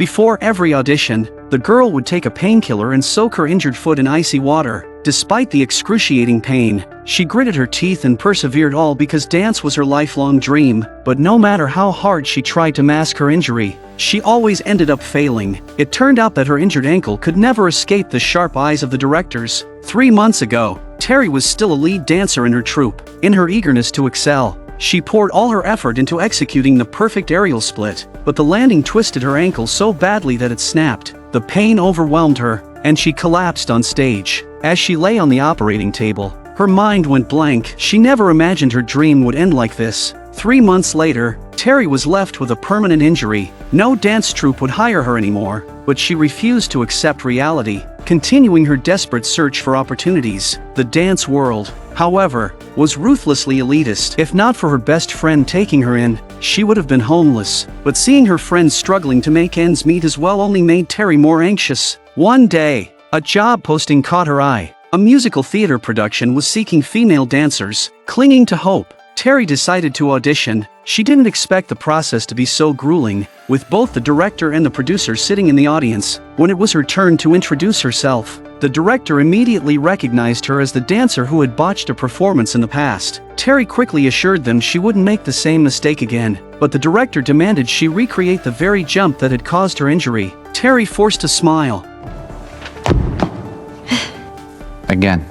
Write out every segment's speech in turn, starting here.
Before every audition, the girl would take a painkiller and soak her injured foot in icy water. Despite the excruciating pain, she gritted her teeth and persevered, all because dance was her lifelong dream. But no matter how hard she tried to mask her injury, she always ended up failing. It turned out that her injured ankle could never escape the sharp eyes of the directors. 3 months ago, Terry was still a lead dancer in her troupe. In her eagerness to excel, she poured all her effort into executing the perfect aerial split, but the landing twisted her ankle so badly that it snapped. The pain overwhelmed her, and she collapsed on stage. As she lay on the operating table, her mind went blank. She never imagined her dream would end like this. 3 months later, Terry was left with a permanent injury. No dance troupe would hire her anymore, but she refused to accept reality, continuing her desperate search for opportunities. The dance world, however, was ruthlessly elitist. If not for her best friend taking her in, she would have been homeless. But seeing her friends struggling to make ends meet as well only made Terry more anxious. One day, a job posting caught her eye. A musical theater production was seeking female dancers. Clinging to hope, Terry decided to audition. She didn't expect the process to be so grueling, with both the director and the producer sitting in the audience. When it was her turn to introduce herself, the director immediately recognized her as the dancer who had botched a performance in the past. Terry quickly assured them she wouldn't make the same mistake again, but the director demanded she recreate the very jump that had caused her injury. Terry forced a smile. Again.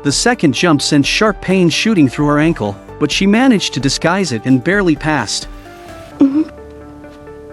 The second jump sent sharp pain shooting through her ankle, but she managed to disguise it and barely passed.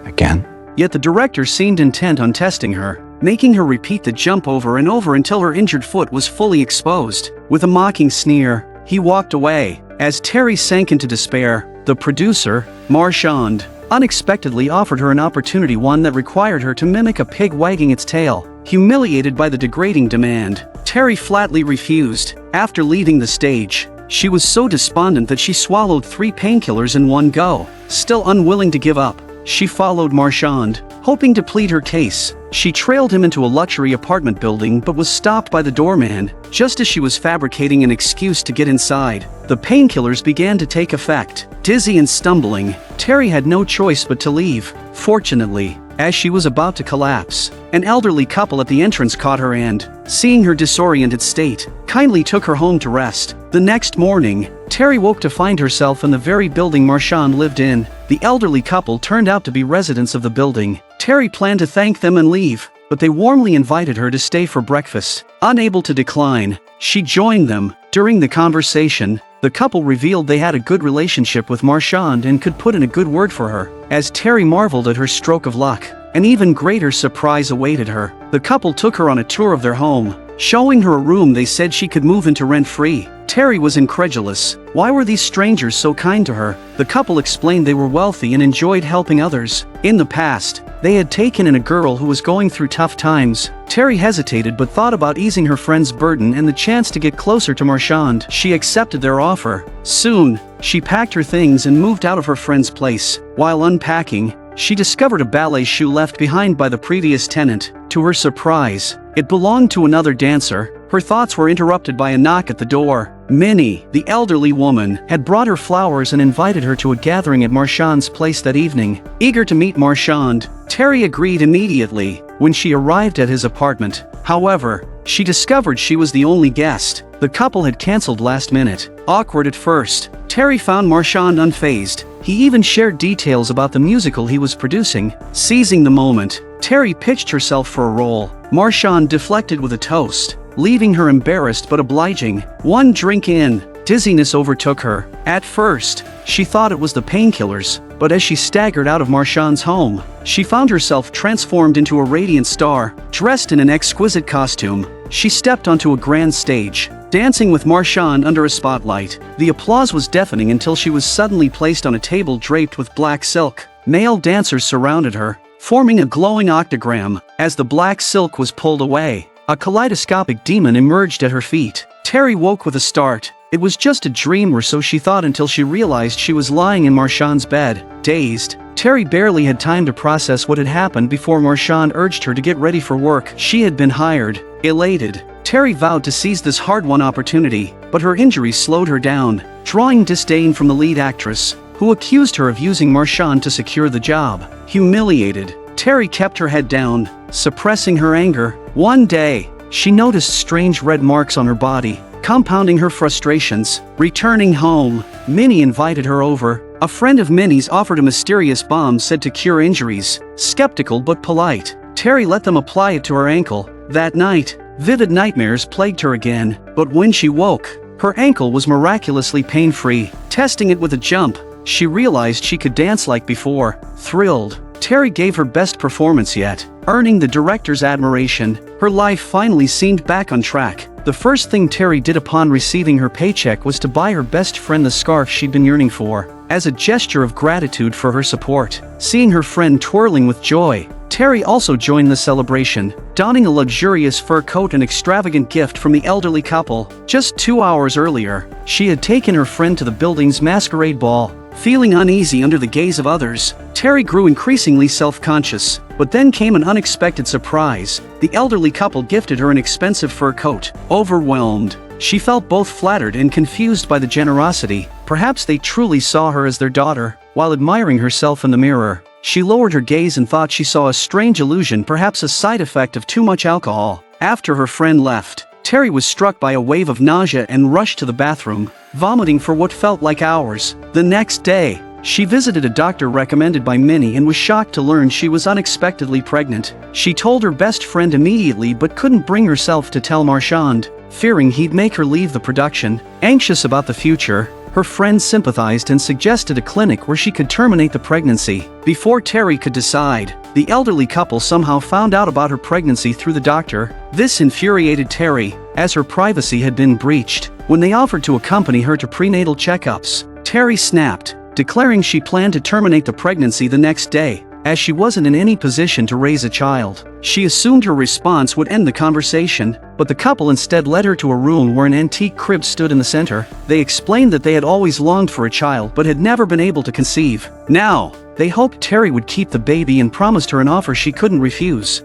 Again. Yet the director seemed intent on testing her, making her repeat the jump over and over until her injured foot was fully exposed. With a mocking sneer, he walked away. As Terry sank into despair, the producer, Marchand, unexpectedly offered her an opportunity, one that required her to mimic a pig wagging its tail. Humiliated by the degrading demand, Terry flatly refused. After leaving the stage, she was so despondent that she swallowed 3 painkillers in one go. Still unwilling to give up, she followed Marchand, hoping to plead her case. She trailed him into a luxury apartment building but was stopped by the doorman. Just as she was fabricating an excuse to get inside, the painkillers began to take effect. Dizzy and stumbling, Terry had no choice but to leave. Fortunately, as she was about to collapse, an elderly couple at the entrance caught her and, seeing her disoriented state, kindly took her home to rest. The next morning, Terry woke to find herself in the very building Marchand lived in. The elderly couple turned out to be residents of the building. Terry planned to thank them and leave, but they warmly invited her to stay for breakfast. Unable to decline, she joined them. During the conversation, the couple revealed they had a good relationship with Marchand and could put in a good word for her. As Terry marveled at her stroke of luck, an even greater surprise awaited her. The couple took her on a tour of their home. Showing her a room they said she could move into rent-free. Terry was incredulous. Why were these strangers so kind to her? The couple explained they were wealthy and enjoyed helping others. In the past, they had taken in a girl who was going through tough times. Terry hesitated but thought about easing her friend's burden and the chance to get closer to Marchand. She accepted their offer. Soon, she packed her things and moved out of her friend's place. While unpacking, she discovered a ballet shoe left behind by the previous tenant. To her surprise, it belonged to another dancer. Her thoughts were interrupted by a knock at the door. Minnie, the elderly woman, had brought her flowers and invited her to a gathering at Marchand's place that evening. Eager to meet Marchand, Terry agreed immediately. When she arrived at his apartment, however, she discovered she was the only guest. The couple had canceled last minute. Awkward at first, Terry found Marchand unfazed. He even shared details about the musical he was producing. Seizing the moment, Terry pitched herself for a role. Marchand deflected with a toast, leaving her embarrassed but obliging. One drink in, dizziness overtook her. At first, she thought it was the painkillers, but as she staggered out of Marchand's home, she found herself transformed into a radiant star. Dressed in an exquisite costume, she stepped onto a grand stage, dancing with Marchand under a spotlight. The applause was deafening until she was suddenly placed on a table draped with black silk. Male dancers surrounded her, forming a glowing octagram. As the black silk was pulled away, a kaleidoscopic demon emerged at her feet. Terry woke with a start. It was just a dream, or so she thought, until she realized she was lying in Marchand's bed. Dazed, Terry barely had time to process what had happened before Marchand urged her to get ready for work. She had been hired. Elated, Terry vowed to seize this hard-won opportunity, but her injury slowed her down, drawing disdain from the lead actress. who accused her of using Marchand to secure the job. Humiliated, Terry kept her head down, suppressing her anger. One day, she noticed strange red marks on her body, compounding her frustrations. Returning home, Minnie invited her over. A friend of Minnie's offered a mysterious balm said to cure injuries. Skeptical but polite, Terry let them apply it to her ankle. That night, vivid nightmares plagued her again, but when she woke, her ankle was miraculously pain-free. Testing it with a jump, she realized she could dance like before. Thrilled, Terry gave her best performance yet, earning the director's admiration. Her life finally seemed back on track. The first thing Terry did upon receiving her paycheck was to buy her best friend the scarf she'd been yearning for, as a gesture of gratitude for her support. Seeing her friend twirling with joy, Terry also joined the celebration, donning a luxurious fur coat, an extravagant gift from the elderly couple. Just 2 hours earlier, she had taken her friend to the building's masquerade ball. Feeling uneasy under the gaze of others, Terry grew increasingly self-conscious. But then came an unexpected surprise. The elderly couple gifted her an expensive fur coat. Overwhelmed, she felt both flattered and confused by the generosity. Perhaps they truly saw her as their daughter. While admiring herself in the mirror, she lowered her gaze and thought she saw a strange illusion, perhaps a side effect of too much alcohol. After her friend left, Terry was struck by a wave of nausea and rushed to the bathroom, vomiting for what felt like hours. The next day, she visited a doctor recommended by Minnie and was shocked to learn she was unexpectedly pregnant. She told her best friend immediately but couldn't bring herself to tell Marchand, fearing he'd make her leave the production. Anxious about the future, her friend sympathized and suggested a clinic where she could terminate the pregnancy. Before Terry could decide, the elderly couple somehow found out about her pregnancy through the doctor. This infuriated Terry, as her privacy had been breached. When they offered to accompany her to prenatal checkups, Terry snapped, declaring she planned to terminate the pregnancy the next day, as she wasn't in any position to raise a child. She assumed her response would end the conversation, but the couple instead led her to a room where an antique crib stood in the center. They explained that they had always longed for a child but had never been able to conceive. Now, they hoped Terry would keep the baby and promised her an offer she couldn't refuse.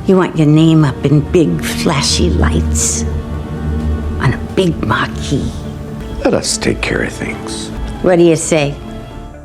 You want your name up in big flashy lights, on a big marquee. Let us take care of things. What do you say?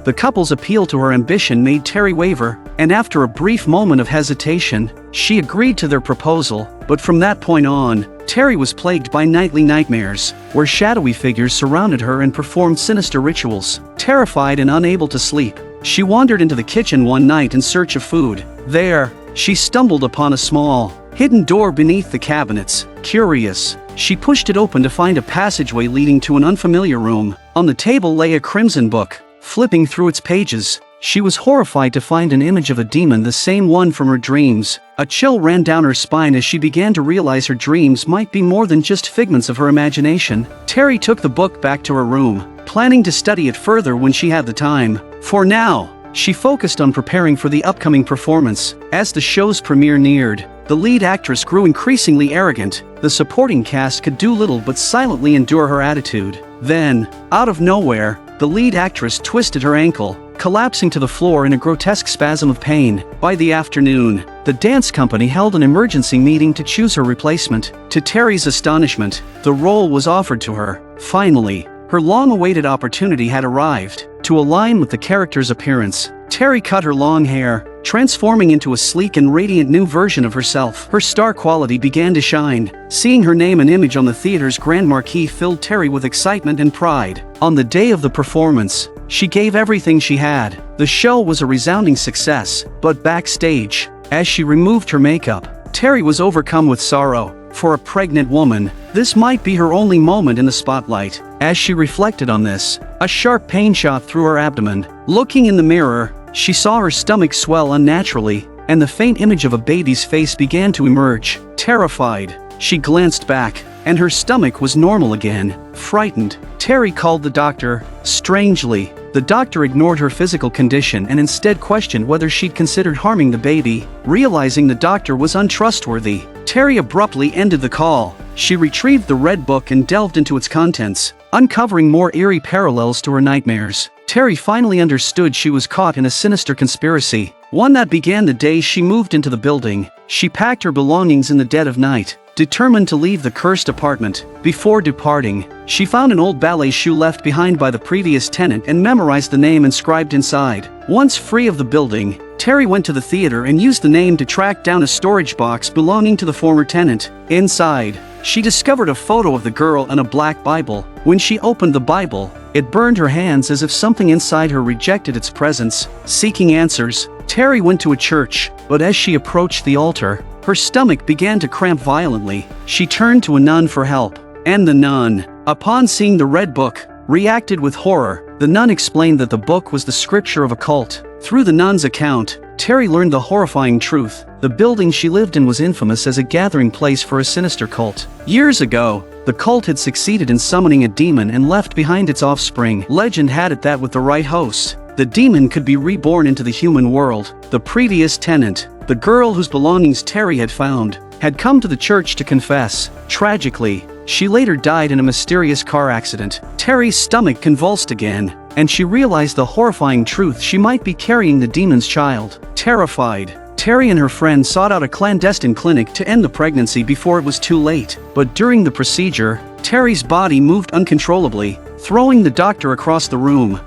The couple's appeal to her ambition made Terry waver, and after a brief moment of hesitation, she agreed to their proposal. But from that point on, Terry was plagued by nightly nightmares, where shadowy figures surrounded her and performed sinister rituals. Terrified and unable to sleep, she wandered into the kitchen one night in search of food. There, she stumbled upon a small, hidden door beneath the cabinets. Curious, she pushed it open to find a passageway leading to an unfamiliar room. On the table lay a crimson book. Flipping through its pages, she was horrified to find an image of a demon, the same one from her dreams. A chill ran down her spine as she began to realize her dreams might be more than just figments of her imagination. Terry took the book back to her room, planning to study it further when she had the time. For now, she focused on preparing for the upcoming performance. As the show's premiere neared, the lead actress grew increasingly arrogant. The supporting cast could do little but silently endure her attitude. Then, out of nowhere, the lead actress twisted her ankle, collapsing to the floor in a grotesque spasm of pain. By the afternoon, the dance company held an emergency meeting to choose her replacement. To Terry's astonishment, the role was offered to her. Finally, her long-awaited opportunity had arrived. To align with the character's appearance, Terry cut her long hair, transforming into a sleek and radiant new version of herself. Her star quality began to shine. Seeing her name and image on the theater's grand marquee filled Terry with excitement and pride. On the day of the performance, she gave everything she had. The show was a resounding success, but backstage, as she removed her makeup, Terry was overcome with sorrow. For a pregnant woman, this might be her only moment in the spotlight. As she reflected on this, a sharp pain shot through her abdomen. Looking in the mirror, she saw her stomach swell unnaturally, and the faint image of a baby's face began to emerge. Terrified, she glanced back, and her stomach was normal again. Frightened, Terry called the doctor. Strangely, the doctor ignored her physical condition and instead questioned whether she'd considered harming the baby. Realizing the doctor was untrustworthy, Terry abruptly ended the call. She retrieved the red book and delved into its contents, uncovering more eerie parallels to her nightmares. Terry finally understood she was caught in a sinister conspiracy, one that began the day she moved into the building. She packed her belongings in the dead of night, determined to leave the cursed apartment. Before departing, she found an old ballet shoe left behind by the previous tenant and memorized the name inscribed inside. Once free of the building, Terry went to the theater and used the name to track down a storage box belonging to the former tenant. Inside, she discovered a photo of the girl and a black Bible. When she opened the Bible, it burned her hands as if something inside her rejected its presence. Seeking answers, Terry went to a church, but as she approached the altar, her stomach began to cramp violently. She turned to a nun for help, and the nun, upon seeing the red book, reacted with horror. The nun explained that the book was the scripture of a cult. Through the nun's account, Terry learned the horrifying truth. The building she lived in was infamous as a gathering place for a sinister cult. Years ago, the cult had succeeded in summoning a demon and left behind its offspring. Legend had it that with the right host, the demon could be reborn into the human world. The previous tenant, the girl whose belongings Terry had found, had come to the church to confess. Tragically, she later died in a mysterious car accident. Terry's stomach convulsed again, and she realized the horrifying truth: she might be carrying the demon's child. Terrified, Terry and her friend sought out a clandestine clinic to end the pregnancy before it was too late. But during the procedure, Terry's body moved uncontrollably, throwing the doctor across the room.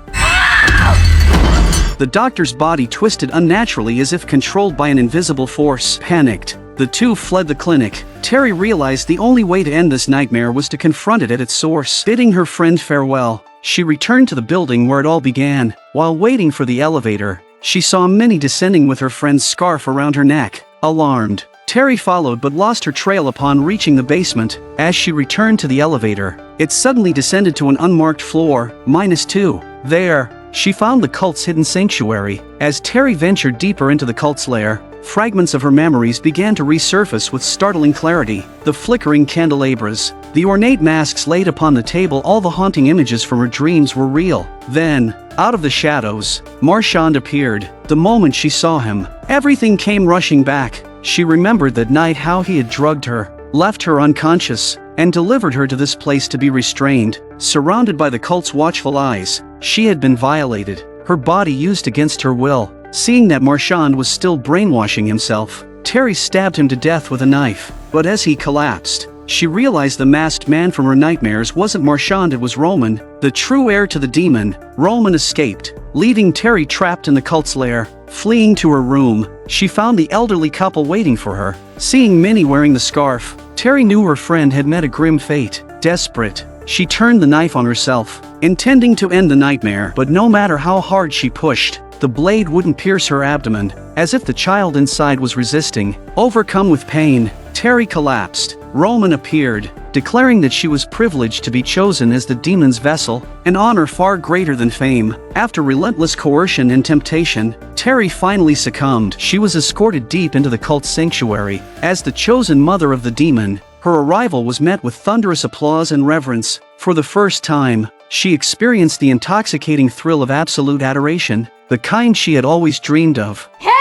The doctor's body twisted unnaturally as if controlled by an invisible force. Panicked, the two fled the clinic. Terry realized the only way to end this nightmare was to confront it at its source. Bidding her friend farewell, she returned to the building where it all began. While waiting for the elevator, she saw Minnie descending with her friend's scarf around her neck. Alarmed, Terry followed but lost her trail upon reaching the basement. As she returned to the elevator, it suddenly descended to an unmarked floor, -2. There, she found the cult's hidden sanctuary. As Terry ventured deeper into the cult's lair, fragments of her memories began to resurface with startling clarity. The flickering candelabras, the ornate masks laid upon the table, all the haunting images from her dreams were real. Then, out of the shadows, Marchand appeared. The moment she saw him, everything came rushing back. She remembered that night, how he had drugged her, left her unconscious, and delivered her to this place to be restrained. Surrounded by the cult's watchful eyes, she had been violated, her body used against her will. Seeing that Marchand was still brainwashing himself, Terry stabbed him to death with a knife. But as he collapsed, she realized the masked man from her nightmares wasn't Marchand, it was Roman, the true heir to the demon. Roman escaped, leaving Terry trapped in the cult's lair. Fleeing to her room, she found the elderly couple waiting for her. Seeing Minnie wearing the scarf, Terry knew her friend had met a grim fate. Desperate, she turned the knife on herself, intending to end the nightmare. But no matter how hard she pushed, the blade wouldn't pierce her abdomen, as if the child inside was resisting. Overcome with pain, Terry collapsed. Roman appeared, declaring that she was privileged to be chosen as the demon's vessel, an honor far greater than fame. After relentless coercion and temptation, Terry finally succumbed. She was escorted deep into the cult's sanctuary. As the chosen mother of the demon, her arrival was met with thunderous applause and reverence. For the first time, she experienced the intoxicating thrill of absolute adoration, the kind she had always dreamed of. Hail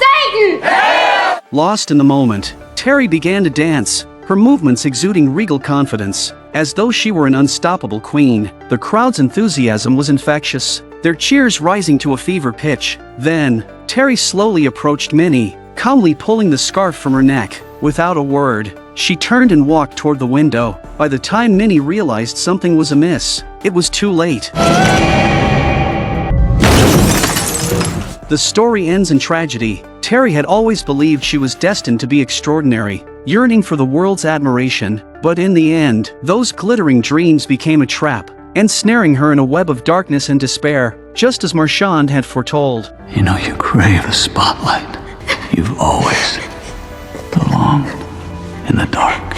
Satan! Hail! Lost in the moment, Terry began to dance, her movements exuding regal confidence, as though she were an unstoppable queen. The crowd's enthusiasm was infectious, their cheers rising to a fever pitch. Then, Terry slowly approached Minnie, calmly pulling the scarf from her neck. Without a word, she turned and walked toward the window. By the time Minnie realized something was amiss, it was too late. The story ends in tragedy. Terry had always believed she was destined to be extraordinary, yearning for the world's admiration, but in the end, those glittering dreams became a trap, ensnaring her in a web of darkness and despair, just as Marchand had foretold. You know you crave the spotlight. You've always belonged in the dark.